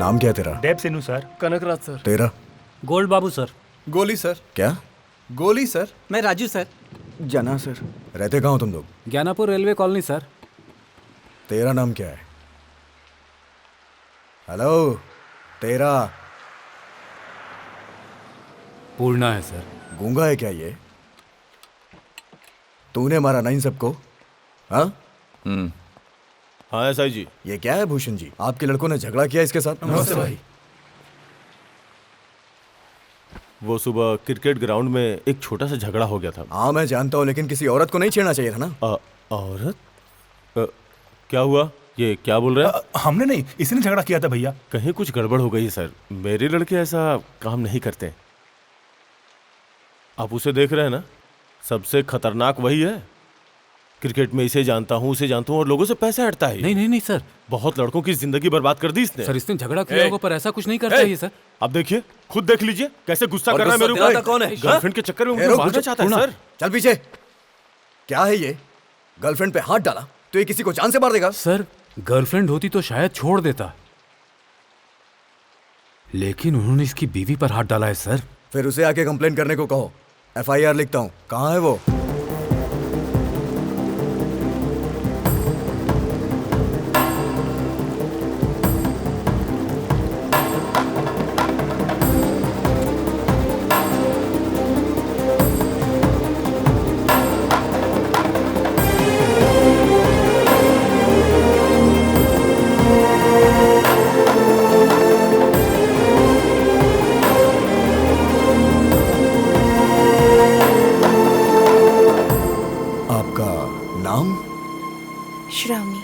नाम क्या है तेरा? देव सिन्नू सर। कनकराज सर। तेरा? गोल्ड बाबू सर। गोली सर। क्या? गोली सर। मैं राजू सर। जना सर। रहते कहाँ हो तुम लोग? ज्ञानापुर रेलवे कॉलोनी सर। तेरा नाम क्या है? हेलो, तेरा? पूर्णा है सर। गूंगा है क्या ये? तूने मारा ना इन सबको? हाँ? हाँ एसआई जी। ये क्या है भूषण जी? आपके लड़कों ने झगड़ा किया इसके साथ? नमस्ते भाई। वो सुबह क्रिकेट ग्राउंड में एक छोटा सा झगड़ा हो गया था। हाँ मैं जानता हूँ, लेकिन किसी औरत को नहीं छेड़ना चाहिए था ना? औरत? क्या हुआ? ये क्या बोल रहे हैं? हमने नहीं, इसने झगड़ा किया था भैया। कहीं कुछ गड़बड़ हो गई है सर। मेरे लड़के ऐसा काम नहीं करते। आप उसे देख रहे हैं ना, सबसे खतरनाक वही है। क्रिकेट में इसे जानता हूँ, उसे जानता हूँ, और लोगों से पैसे हटता है। नहीं नहीं नहीं सर। बहुत लड़कों की जिंदगी बर्बाद कर दी इसने। सर इसने झगड़ा किया होगा, पर ऐसा कुछ नहीं करना चाहिए सर। अब देखिए, खुद देख लीजिए कैसे गुस्सा कर रहा है मेरे गुस्सा ऊपर। दिलाता कौन है? गर्लफ्रेंड के चक्कर में मुझे मारना चाहता है सर। चल पीछे। क्या है ये? गर्लफ्रेंड पे हाथ डाला तो ये किसी को जान से मार देगा? सर गर्लफ्रेंड होती तो शायद छोड़ देता, लेकिन उन्होंने इसकी बीवी पर हाथ डाला है सर। फिर उसे आके कंप्लेन करने को कहो, FIR लिखता हूँ। कहाँ है वो? श्रावणी।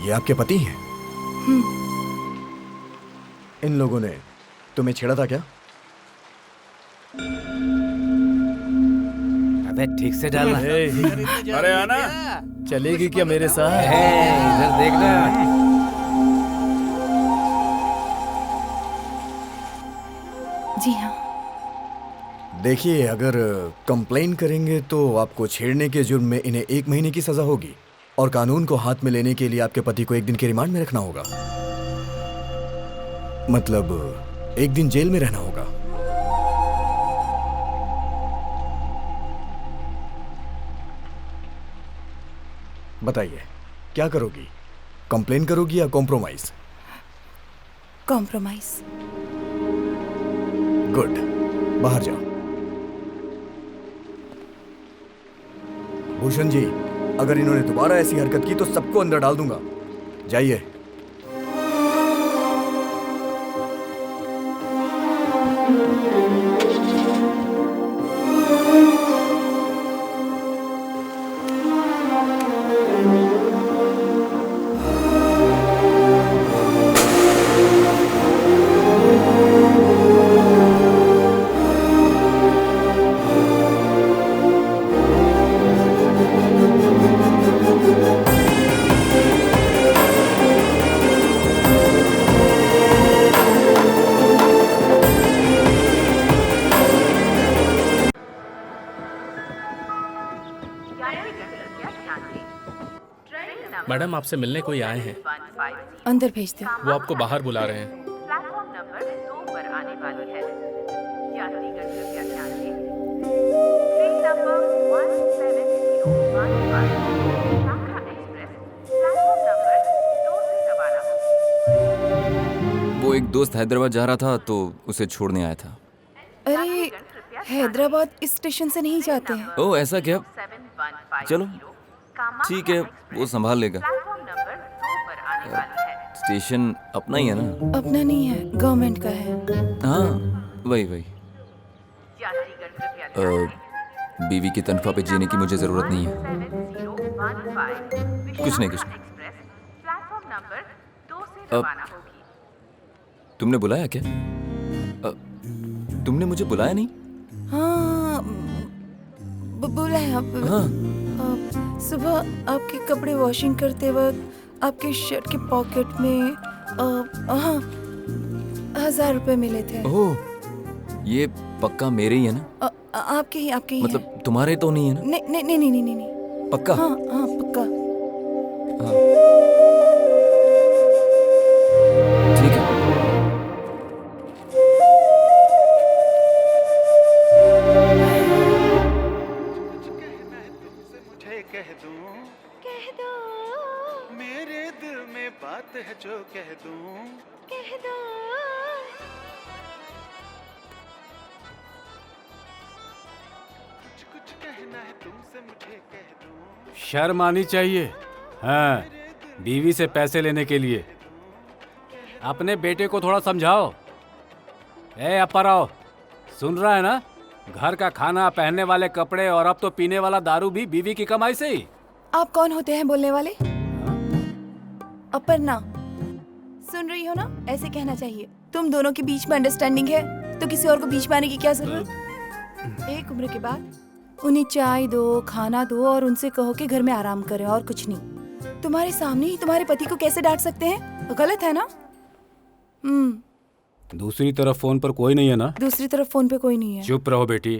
ये आपके पति हैं? इन लोगों ने तुम्हें छेड़ा था क्या? अबे ठीक से डालना। अरे आना। चलेगी क्या मेरे साथ? इधर देखना। जी हाँ। देखिए, अगर कंप्लेन करेंगे तो आपको छेड़ने के जुर्म में इन्हें 1 महीने की सजा होगी, और कानून को हाथ में लेने के लिए आपके पति को 1 दिन के रिमांड में रखना होगा। मतलब 1 दिन जेल में रहना होगा। बताइए, क्या करोगी? कंप्लेन करोगी या कॉम्प्रोमाइज? कॉम्प्रोमाइज। गुड, बाहर जाओ। भूषण जी, अगर इन्होंने दोबारा ऐसी हरकत की तो सबको अंदर डाल दूंगा। जाइए। मैडम आपसे मिलने कोई आए हैं। अंदर भेज दो। वो आपको बाहर बुला रहे हैं। प्लेटफॉर्म नंबर 2 पर आने वाली है। यात्रीगण कृपया ध्यान दें। ट्रेन नंबर 1701 शाखा एक्सप्रेस प्लेटफॉर्म नंबर 2 से रवाना होगी। वो एक दोस्त हैदराबाद जा रहा था तो उसे छोड़ने आया था। अरे हैदराबाद इस स्टेशन से नहीं जाते हैं। ओह ऐसा क्या? चलो ठीक है, वो संभाल लेगा। प्लेटफॉर्म नंबर 2 पर आने वाली है। स्टेशन अपना ही है ना? अपना नहीं है, गवर्नमेंट का है। हाँ वही वही। यात्रीगण कृपया ध्यान दें। बीवी की तनख्वाह पे जीने की मुझे जरूरत नहीं है। 1715 कुछ नहीं, कुछ नहीं। एक्सप्रेस प्लेटफॉर्म नंबर 2 से रवाना होगी। तुमने बुलाया क्या? तुमने मुझे बुलाया नहीं? हाँ बोला है आप। हाँ। सुबह आपके कपड़े वॉशिंग करते वक्त आपके शर्ट के पॉकेट में हाँ 1000 रुपए मिले थे। ओह ये पक्का मेरे ही है ना? आपके ही मतलब है। तुम्हारे तो नहीं है ना? नहीं नहीं नहीं नहीं नहीं नहीं। पक्का? हाँ हाँ पक्का। हाँ ठीक है। शर्म आनी चाहिए। हाँ, बीवी से पैसे लेने के लिए। अपने बेटे को थोड़ा समझाओ। ए अपराव, सुन रहा है ना? घर का खाना, पहनने वाले कपड़े और अब तो पीने वाला दारू भी बीवी की कमाई से ही। आप कौन होते हैं बोलने वाले? अपर्णा, सुन रही हो ना? ऐसे कहना चाहिए। तुम दोनों के बीच में अंडरस्टैंडिंग है तो किसी और को बीच में आने की क्या जरूरत? एक उम्र के बाद उन्हें चाय दो, खाना दो और उनसे कहो कि घर में आराम करें और कुछ नहीं। तुम्हारे सामने ही तुम्हारे पति को कैसे डांट सकते हैं? गलत है ना? दूसरी तरफ फोन पर कोई नहीं है ना? दूसरी तरफ फोन पे कोई नहीं है। चुप रहो बेटी।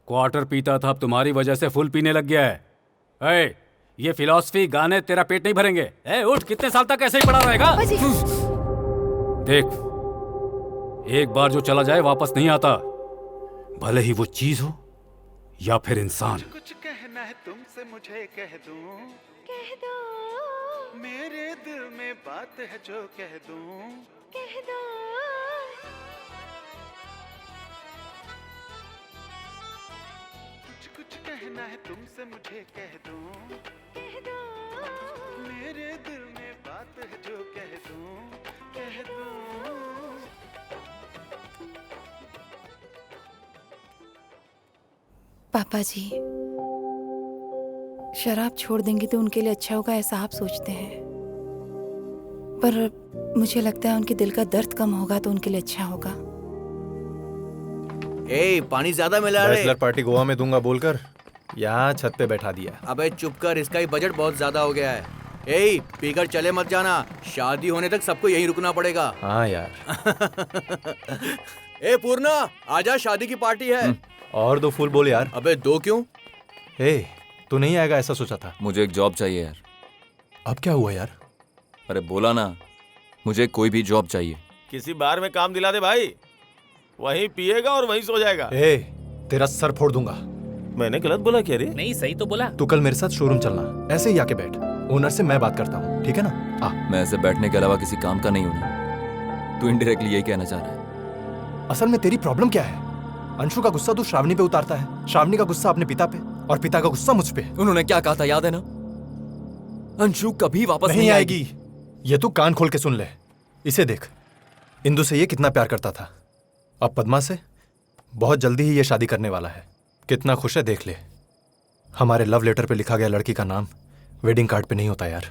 क्वार्टर पीता था, अब तुम्हारी वजह से फुल पीने लग गया है। ए, ये फिलॉसफी गाने तेरा पेट नहीं भरेंगे। ए, उठ, कितने साल तक ऐसे ही पड़ा रहेगा? देख, एक बार जो चला जाए वापस नहीं आता, भले ही वो चीज हो या फिर इंसान। कुछ कहना है तुमसे मुझे कह दूं, मेरे दिल में बात है जो कह दूं, कुछ कहना है तुमसे मुझे कह दूं, मेरे दिल में बात है जो कह दूं। पापा जी, शराब छोड़ देंगे तो उनके लिए अच्छा होगा ऐसा आप सोचते हैं, पर मुझे लगता है उनके दिल का दर्द कम होगा तो उनके लिए अच्छा होगा। ए, पानी ज्यादा मिला रहे। बैचलर पार्टी गोवा में दूंगा बोलकर यहाँ छत पे बैठा दिया। अबे चुप कर, इसका ही बजट बहुत ज्यादा हो गया है। ए, पीकर चले मत जाना, शादी होने तक सबको यहीं रुकना पड़ेगा। हाँ यार। ए पूर्णा, आजा, शादी की पार्टी है। और दो फूल बोल यार। अबे दो क्यों? ए, तू नहीं आएगा ऐसा सोचा था। मुझे एक जॉब चाहिए यार। अब क्या हुआ यार? अरे बोला ना, मुझे कोई भी जॉब चाहिए। किसी बार में काम दिला दे भाई, वहीं पिएगा और वहीं सो जाएगा। ए, तेरा सर फोड़ दूंगा। मैंने गलत बोला क्या रे? नहीं, सही तो बोला। तू कल मेरे साथ शोरूम चलना, ऐसे ही आके बैठ। ओनर से मैं बात करता हूँ, ठीक है ना? आ। मैं ऐसे बैठने के अलावा किसी काम का नहीं हूँ ना। तू इनडायरेक्टली यही कहना चाह रहा है। असल में तेरी प्रॉब्लम क्या है? अंशु का गुस्सा तू श्रावणी पे उतारता है, श्रावणी का गुस्सा अपने पिता पे, और पिता का गुस्सा मुझ पे। उन्होंने क्या कहा था याद है ना? अंशु कभी वापस नहीं आएगी। ये तू कान खोल के सुन ले। इसे देख, इंदु से ये कितना प्यार करता था, अब पद्मा से बहुत जल्दी ही ये शादी करने वाला है। कितना खुश है देख ले। हमारे लव लेटर पे लिखा गया लड़की का नाम वेडिंग कार्ड पे नहीं होता यार।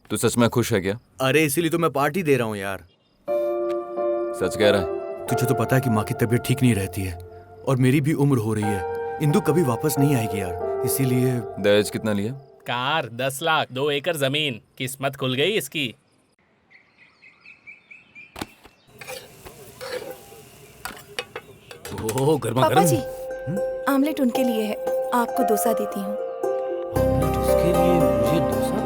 तू सच में खुश है क्या? अरे इसीलिए तो मैं पार्टी दे रहा हूँ यार। सच कह रहा है? तुझे तो पता है कि माँ की तबीयत ठीक नहीं रहती है और मेरी भी उम्र हो रही है। इंदु कभी वापस नहीं आएगी यार, इसीलिए। दहेज कितना लिया? कार 10 लाख, 2 एकड़ जमीन। किस्मत खुल गई इसकी। ओह, गर्मा पापा गर्म। जी, आमलेट उनके लिए है, आपको डोसा देती हूँ। ऑमलेट उसके लिए, मुझे डोसा?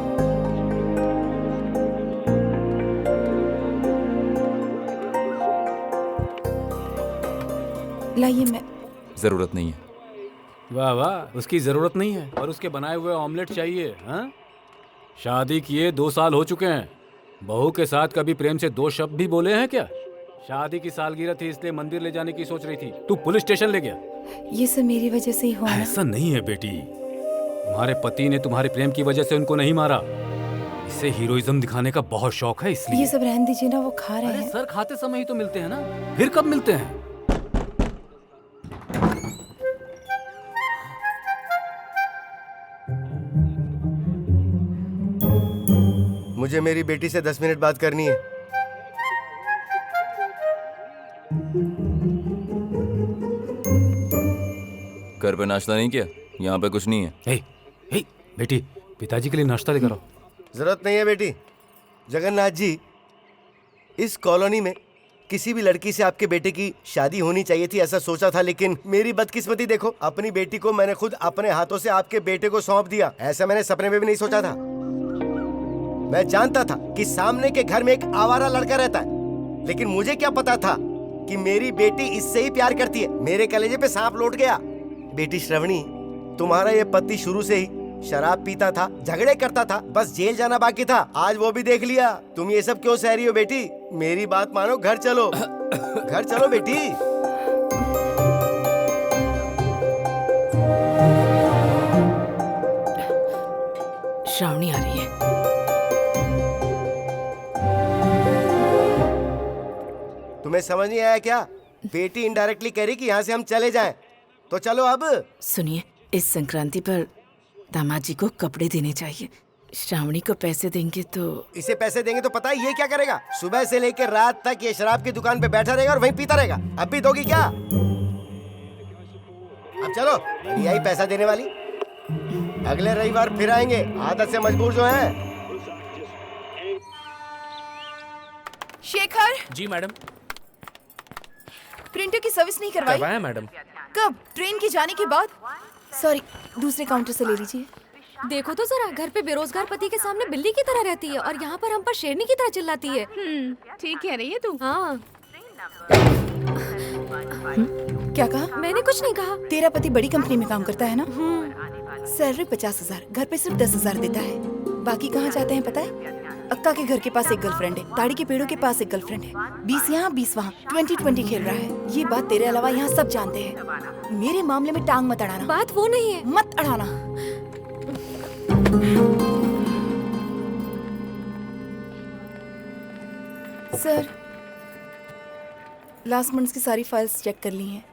लाइए, मैं। जरूरत नहीं है। वाह वाह, उसकी जरूरत नहीं है और उसके बनाए हुए ऑमलेट चाहिए। हाँ, शादी किए 2 साल हो चुके हैं। बहू के साथ कभी प्रेम से 2 शब्द भी बोले हैं क्या? शादी की सालगिरह थी इसलिए मंदिर ले जाने की सोच रही थी, तू पुलिस स्टेशन ले गया। ये सब मेरी वजह से ही हुआ ना। ऐसा नहीं है बेटी, तुम्हारे पति ने तुम्हारे प्रेम की वजह से उनको नहीं मारा। इसे हीरोइज्म दिखाने का बहुत शौक है, इसलिए। ये सब रहने दीजिए ना, वो खा रहे हैं। सर खाते समय ही तो मिलते हैं ना, फिर कब मिलते हैं? मुझे मेरी बेटी से 10 मिनट बात करनी है। घर पे नाश्ता नहीं किया? यहाँ पे कुछ नहीं है। हे, बेटी, पिताजी के लिए नाश्ता लेकर आओ। जरूरत नहीं है बेटी। जगन्नाथ जी, इस कॉलोनी में किसी भी लड़की से आपके बेटे की शादी होनी चाहिए थी ऐसा सोचा था, लेकिन मेरी बदकिस्मती देखो, अपनी बेटी को मैंने खुद अपने हाथों से आपके बेटे को सौंप दिया। ऐसा मैंने सपने में भी नहीं सोचा था। मैं जानता था कि सामने के घर में एक आवारा लड़का रहता है, लेकिन मुझे क्या पता था कि मेरी बेटी इससे ही प्यार करती है। मेरे कलेजे पे सांप लौट गया। बेटी श्रवणी, तुम्हारा ये पति शुरू से ही शराब पीता था, झगड़े करता था, बस जेल जाना बाकी था। आज वो भी देख लिया। तुम ये सब क्यों सह रही हो बेटी? मेरी बात मानो, घर चलो। घर चलो बेटी। श्रावणी आ रही है। तुम्हें समझ नहीं आया क्या? बेटी इनडायरेक्टली कह रही कि यहाँ से हम चले जाएं। तो चलो अब। सुनिए, इस संक्रांति पर दामाद जी को कपड़े देने चाहिए। श्रावणी को पैसे देंगे तो इसे पैसे देंगे तो पता है ये क्या करेगा? सुबह से लेकर रात तक ये शराब की दुकान पे बैठा रहेगा और वहीं पीता रहेगा। अब भी दोगी क्या? अब चलो, यही पैसा देने वाली। अगले रविवार फिर आएंगे, आदत से मजबूर जो है। शेखर, जी मैडम। प्रिंटर की सर्विस नहीं करवाई? करवाया मैडम। कब? ट्रेन के जाने के बाद? सॉरी, दूसरे काउंटर से ले लीजिए। देखो तो जरा, घर पे बेरोजगार पति के सामने बिल्ली की तरह रहती है और यहाँ पर हम पर शेरनी की तरह चिल्लाती है। ठीक कह रही है तू। हाँ। क्या कहा? मैंने कुछ नहीं कहा। तेरा पति बड़ी कंपनी में काम करता है ना? सैलरी 50,000, घर पे सिर्फ 10,000 देता है। बाकी कहाँ जाते हैं पता है? अक्का के घर के पास एक गर्लफ्रेंड है, ताड़ी के पेड़ों के पास एक गर्लफ्रेंड है। 20 यहाँ 20 वहाँ, 20-20 खेल रहा है। ये बात तेरे अलावा यहाँ सब जानते हैं। मेरे मामले में टांग मत अड़ाना। बात वो नहीं है। मत अड़ाना। सर, लास्ट मंथ की सारी फाइल्स चेक कर ली हैं।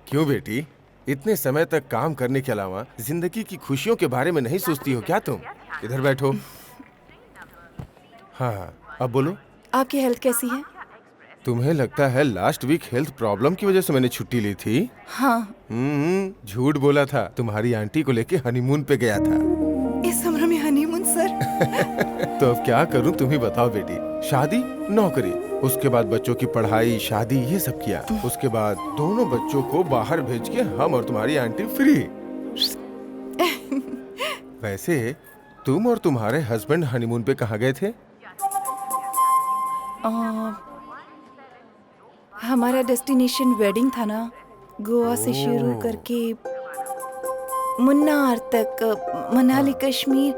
क्यों बेटी, इतने समय तक काम करने के अलावा जिंदगी की खुशियों के बारे में नहीं सोचती हो क्या तुम? इधर बैठो। हाँ, अब बोलो। आपकी हेल्थ कैसी है? तुम्हें लगता है लास्ट वीक हेल्थ प्रॉब्लम की वजह से मैंने छुट्टी ली थी? हाँ। झूठ बोला था। तुम्हारी आंटी को लेके हनीमून पे गया था। इस उम्र में हनीमून सर? तो अब क्या करूं, तुम ही बताओ बेटी। शादी, नौकरी, उसके बाद बच्चों की पढ़ाई, शादी, ये सब किया। उसके बाद दोनों बच्चों को बाहर भेज के हम और तुम्हारी आंटी फ्री। वैसे तुम और तुम्हारे हस्बैंड हनीमून पे कहाँ गए थे? हमारा डेस्टिनेशन वेडिंग था ना, गोवा से शुरू करके मुन्नार तक, मनाली, कश्मीर,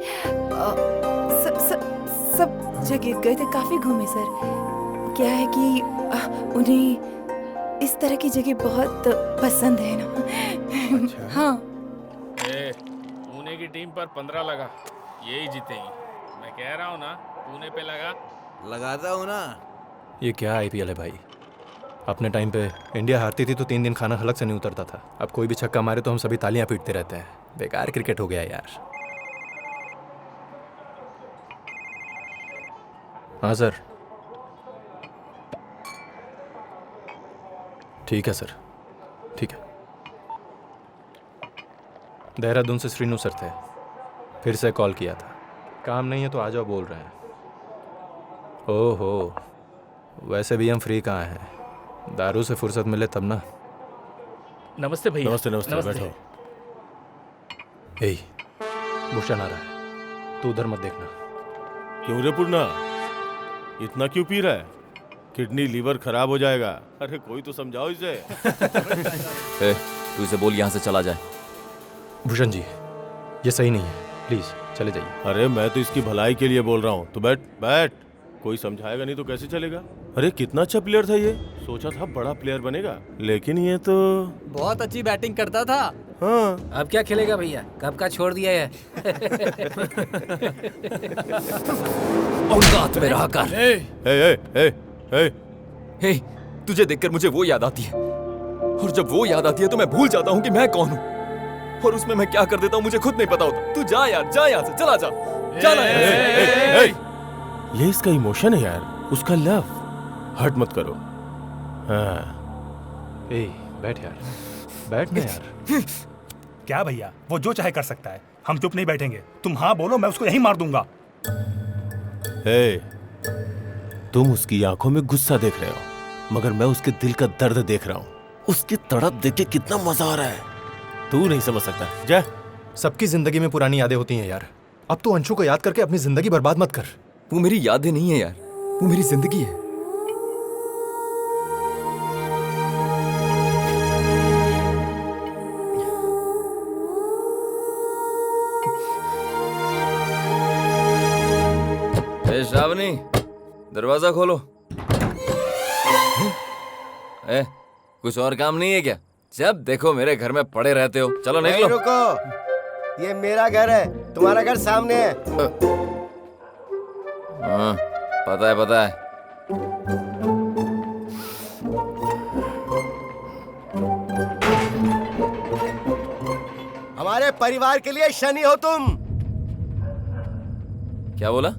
सब जगह गए थे। काफी घूमे सर। क्या है कि उन्हें इस तरह की जगह बहुत पसंद है ना। अच्छा। हाँ। पुणे की टीम पर 15 लगा, यही जीतेगी। मैं कह रहा हूँ ना, पुणे पे लगाता हूँ ना। ये क्या आईपीएल है भाई? अपने टाइम पे इंडिया हारती थी तो 3 दिन खाना हलक से नहीं उतरता था। अब कोई भी छक्का मारे तो हम सभी तालियां पीटते रहते हैं। बेकार क्रिकेट हो गया यार। हाँ सर। ठीक है सर, ठीक है। देहरादून से श्रीनू सर थे, फिर से कॉल किया था। काम नहीं है तो आ जाओ बोल रहे हैं। ओहो, वैसे भी हम फ्री कहाँ हैं, दारू से फुर्सत मिले तब ना। नमस्ते भैया। नमस्ते नमस्ते, बैठो। ए, भूषण आ रहा है, तू उधर मत देखना। क्यों रे पूर्णा, इतना क्यों पी रहा है? किडनी लीवर खराब हो जाएगा। अरे कोई तो समझाओ इसे। तू इसे बोल यहाँ से चला जाए। भूषण जी, ये सही नहीं है, प्लीज चले जाइए। अरे मैं तो इसकी भलाई के लिए बोल रहा हूँ। तो बैठ बैठ, कोई समझाएगा नहीं तो कैसे चलेगा? अरे कितना अच्छा प्लेयर था ये, सोचा था बड़ा प्लेयर बनेगा, लेकिन ये तो बहुत अच्छी बैटिंग करता था। हाँ। अब क्या खेलेगा भैया, कब का छोड़ दिया है। औकात में रहा कर। हे, तुझे देखकर मुझे वो याद आती है, और जब वो याद आती है तो मैं भूल जाता हूँ कि मैं कौन हूँ, और उसमें मैं क्या कर देता हूँ मुझे खुद नहीं पता होता। तू जा यार, जा यहाँ से, चला जा, जाना यार। ये इसका इमोशन है यार, उसका लव। हर्ट मत करो। हाँ। ए, बैठ यार, बैठ ना यार। क्या भैया, वो जो चाहे कर सकता है, हम चुप नहीं बैठेंगे। तुम हाँ बोलो, मैं उसको यहीं मार दूंगा। तुम उसकी आंखों में गुस्सा देख रहे हो, मगर मैं उसके दिल का दर्द देख रहा हूँ। उसकी तड़प देख के कितना मजा आ रहा है, तू नहीं समझ सकता। जा। सबकी जिंदगी में पुरानी यादें होती हैं यार। अब तू अंशु को याद करके अपनी जिंदगी बर्बाद मत कर। वो मेरी यादें नहीं है यार, वो मेरी जिंदगी है। श्रावणी, दरवाजा खोलो। कुछ और काम नहीं है क्या? जब देखो मेरे घर में पड़े रहते हो। चलो नहीं, निकलो। रुको, ये मेरा घर है, तुम्हारा घर सामने है। हाँ, पता है पता है। हमारे परिवार के लिए शनि हो तुम। क्या बोला?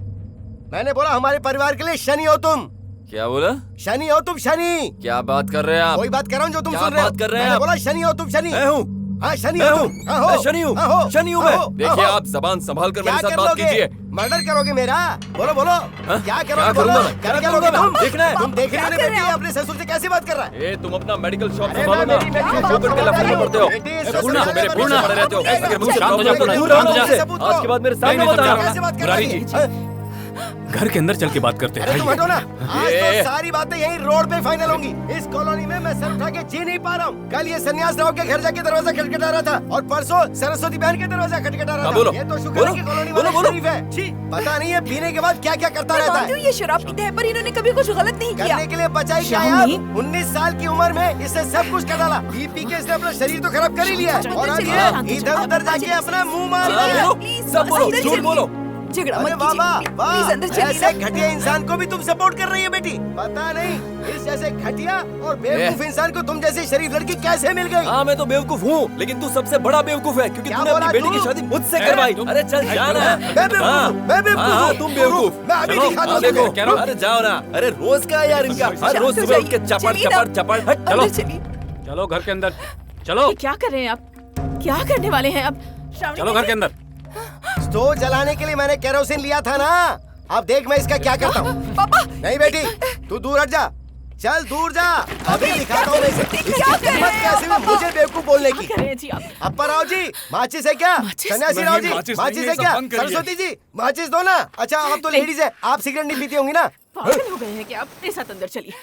मैंने बोला हमारे परिवार के लिए शनि हो तुम। क्या बोला? शनि हो तुम, शनि। क्या बात कर रहे हैं आप? वही बात कर रहा हूँ जो तुम क्या सुन रहे हो। बात कर रहे हैं मैंने आप? बोला शनि हो तुम, शनि। मैं हूँ। हाँ, शनि मैं हो हूँ। तुम। हाँ, हो। मैं शनि हूँ। हाँ, हो। शनि हूँ हाँ, मैं। हो। देखिए हाँ, हो। आप जबान संभाल कर क्या मेरे साथ कर बात लोगे? कीजिए। मर्डर करोगे मेरा? बोलो बोलो, क्या करोगे? करूंगा बोलो। मैं? क्या क्या करोगे करूंगा तुम? मैं? देखना है। तुम देख रहे हो ना बेटी, अपने ससुर से कैसे बात कर रहा है? ए, तुम अपना मेडिकल शॉप अरे संभालो मैं ना। मेरी मेडिकल क्यों शॉप करके लफड़े में पड़ते हो? बेटी, ए, ससुर पूर्णा, से मेरे बात पीछे कर पड़े रहते हो। रहा है। अगर मुझसे शांत हो जाओ, दूर रहो मुझसे। सबूत आज के बाद मेरे सामने नहीं, मत नहीं, आना। कैसे बात कर मुरारी रही जी, है? घर के अंदर चल के बात करते हैं। अरे तुम हटो ना। आज ये। तो सारी बातें यहीं रोड पे फाइनल होंगी। इस कॉलोनी में मैं सर उठा के जी नहीं पा रहा हूँ। कल ये सन्यास राव के घर जाके दरवाजा खटखटा रहा था और परसों सरस्वती बहन के दरवाजा खटखटा रहा था। बोलो। ये तो शुक्र बोलो। है कि कॉलोनी बोलो, वाला बोलो। शरीफ है। छी, पता नहीं है पीने के बाद क्या क्या करता मैं रहता मानती है। हूँ ये शराब पीते हैं, पर इन्होंने कभी कुछ गलत नहीं किया। करने के लिए बचाई क्या है शालिनी? अब? 19 साल की उम्र में इसने सब कुछ कर डाला। पी पी के इसने अपना शरीर तो खराब कर ही लिया है। और अब ये इधर उधर जाके अपना मुंह मार रहा है। सब बोलो, झूठ बोलो। झगड़ा अरे मत वाह वाह कीजिए, वाह, प्लीज अंदर चलिए ऐसे ना। घटिया इंसान को भी तुम सपोर्ट कर रही है बेटी। पता नहीं इस जैसे घटिया और बेवकूफ इंसान को तुम जैसी शरीफ लड़की कैसे मिल गई। हाँ, मैं तो बेवकूफ हूँ, लेकिन तू सबसे बड़ा बेवकूफ है क्योंकि क्या तूने अपनी बोला बेटी तू? की शादी मुझसे करवाई। अरे चल जाना। मैं बेवकूफ हाँ, हूँ। तुम बेवकूफ। मैं अभी चलो, दिखाता हाँ, हूँ देखो तुझे। अरे जाओ ना। अरे रोज का है यार इनका। हर रोज शांत हो सुबह उठ के जाइए, चपड़ चलिए ना। चपड़ चपड़। हट, चलो अंदर चलिए। चलो घर के अंदर। चलो ये क्या कर रहे हैं आप? क्या करने वाले हैं अब? श्रावणी चलो घर के अंदर। स्टोव जलाने के लिए मैंने केरोसिन लिया था ना। अब देख मैं इसका क्या करता हूँ। पापा नहीं बेटी, तू दूर हट जा। चल दूर जा। अभी दिखाता हूँ मैं इसे। इसकी हिम्मत कैसे हुई मुझे बेवकूफ बोलने की। कर रहे हैं जी आप? अप्पा राव जी, माचिस है क्या? सन्यासी राव जी, माचिस है क्या? सरस्वती जी, माचिस दो ना। अच्छा आप तो लेडीज है, आप सिगरेट नहीं पीती होंगी ना? पागल हो गए हैं क्या? आप मेरे साथ अंदर चलिए।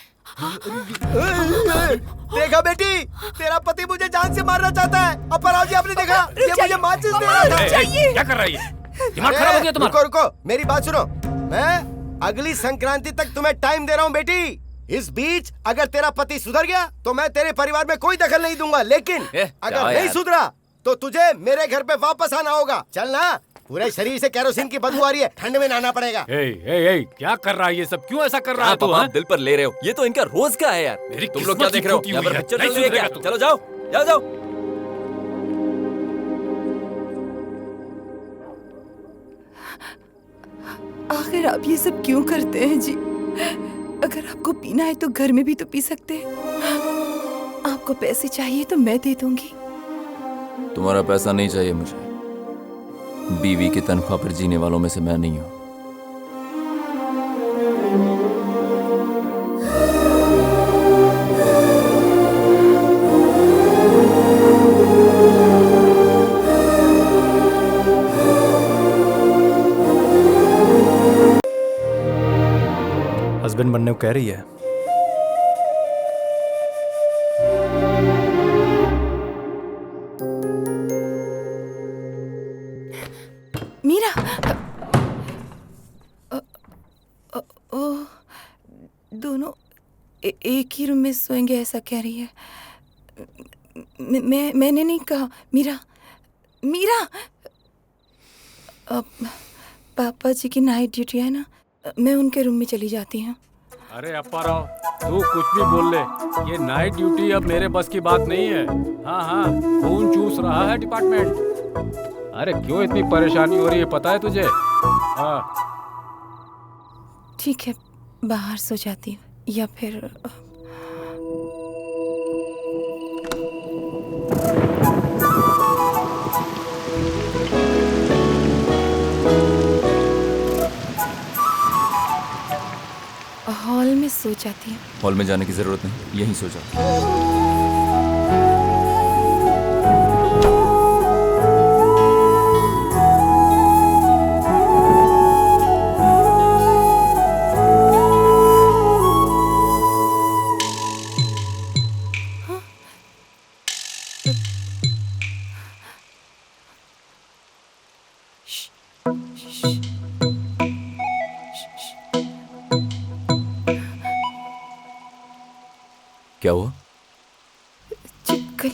देखा बेटी, तेरा पति मुझे जान से मारना चाहता है। अप्पा राव जी आपने देखा, ये मुझे माचिस दे रहा था। क्या कर रहा है ये? दिमाग खराब हो गया तुम्हारा? रुको रुको, मेरी बात सुनो। मैं अगली संक्रांति तक तुम्हें टाइम दे रहा हूँ बेटी। इस बीच अगर तेरा पति सुधर गया तो मैं तेरे परिवार में कोई दखल नहीं दूंगा, लेकिन अगर नहीं यार। सुधरा तो तुझे मेरे घर पे वापस आना होगा। चल ना, पूरे शरीर से केरोसिन की बदबू आ रही है, ठंड में नहाना पड़ेगा। क्या कर रहा है ये सब? क्यों ऐसा कर रहा है हाँ, तू? पापा, हाँ? दिल पर ले रहे हो। ये तो इनका रोज का है यार। मेरी तुम लोग क्या किस्मत देख रहे हो? टूटी यहाँ पर हुई है। पिक्चर नहीं चल रही है क्या? सुधरेगा तू। चलो जाओ, जाओ जाओ। आखिर आप ये सब क्यों करते हैं जी? अगर आपको पीना है तो घर में भी तो पी सकते हैं। आपको पैसे चाहिए तो मैं दे दूंगी। तुम्हारा पैसा नहीं चाहिए मुझे। बीवी की तनख्वाह पर जीने वालों में से मैं नहीं हूँ। हस्बैंड बनने को कह रही है। मीरा, दोनों एक ही रूम में सोएंगे ऐसा कह रही है। मैंने नहीं कहा। मीरा, मीरा, पापा जी की नाइट ड्यूटी है ना, मैं उनके रूम में चली जाती हूँ। अरे अप्पा राव, तू कुछ भी बोल ले, ये नाइट ड्यूटी अब मेरे बस की बात नहीं है। हाँ हाँ, खून चूस रहा है डिपार्टमेंट। अरे क्यों इतनी परेशानी हो रही है पता है तुझे? हाँ ठीक है, बाहर सो जाती हूँ या फिर हॉल में सो जाती हूँ। हॉल में जाने की जरूरत नहीं, यहीं सो जाओ। क्या हुआ? छिपकली।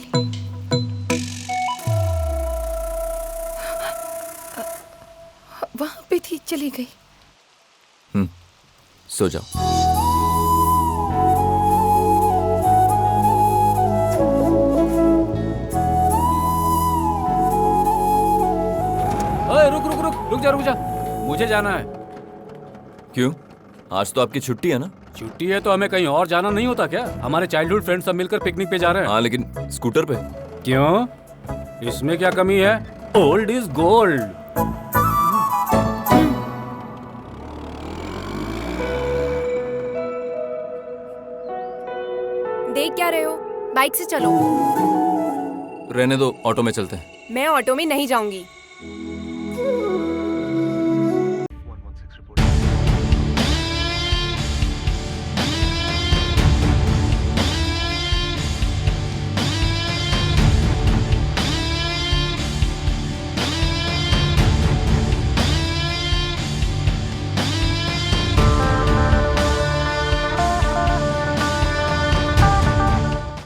वहां पे थी, चली गई। सो जाओ। ओए रुक जा, मुझे जाना है। क्यों? आज तो आपकी छुट्टी है ना? छुट्टी है तो हमें कहीं और जाना नहीं होता क्या? हमारे चाइल्डहुड फ्रेंड सब मिलकर पिकनिक पे जा रहे हैं। हाँ, लेकिन स्कूटर पे। क्यों? इसमें क्या कमी है? Old is gold. देख क्या रहे हो? बाइक से चलो। रहने दो, ऑटो में चलते हैं। मैं ऑटो में नहीं जाऊंगी।